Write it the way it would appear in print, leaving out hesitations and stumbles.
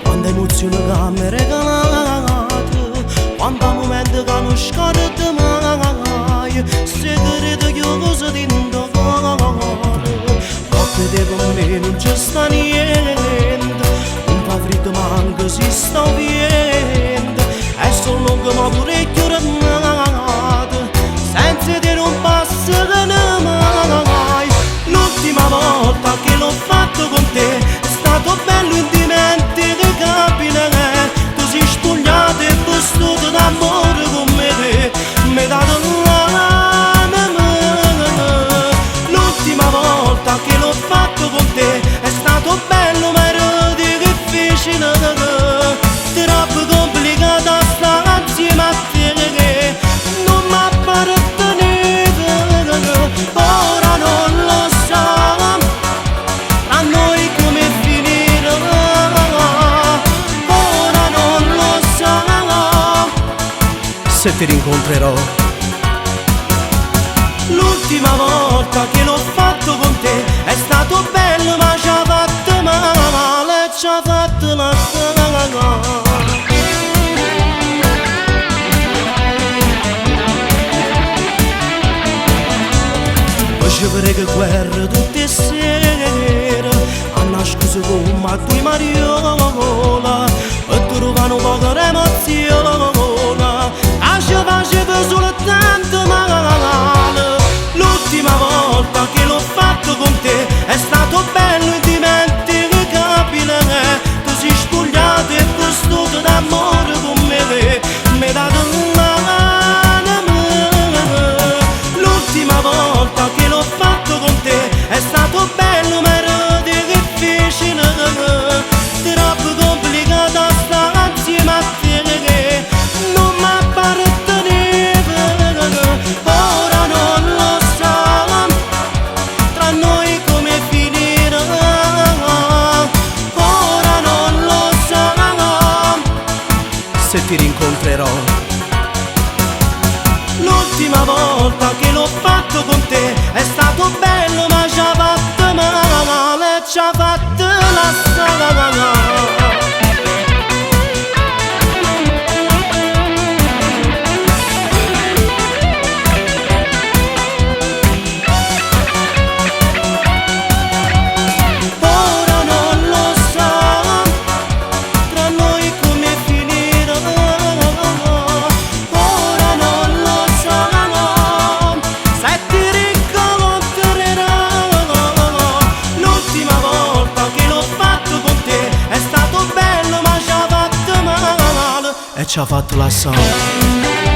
quanta emozione che mi hai regalato, quanta momento che non scordo mai, segreto che io cosa dentro cuore, notte te con me non c'è sta niente, un fa freddo ma anche si sta vivendo, è solo che mi pure chiudato, senza te non passa mai. L'ultima volta che l'ho fatto con te è stato bello indimenticabile, tu sei spogliato e vestito d'amore con me, mi hai dato l'anima. L'ultima volta che l'ho fatto con te è stato bello ma era difficile, troppo complicata stare insieme a te che non mi apparteneva. Ora non lo so tra noi come finirà, ora non lo so se ti rincontrerò. L'ultima volta che l'ho fatto con te è stato bello ma ci ha fatto male, ci ha fatto la strada. Facevo che guerra tutte le sere, a nascosto come a due mariola, e trovano poco emozione, facevo soltanto male. L'ultima volta che l'ho fatto con te è stato bello indimenticabile, tu sei spogliato e vestito d'amore con me, mi hai dato l'anima. L'ultima volta che l'ho fatto con te è stato bello ma era difficile, troppo complicata stare insieme a te che non mi apparteneva. Ora non lo so tra noi come finirà, ora non lo so se ti rincontrerò. L'ultima volta che l'ho fatto con te è stato bello ma ci ha fatto male, ci ha fatto la strada. Ora non lo so tra noi come finirà, ora non lo so se ti rincontrerò. L'ultima volta che l'ho fatto con te è stato bello ma ci ha fatto male e ci ha fatto la storia.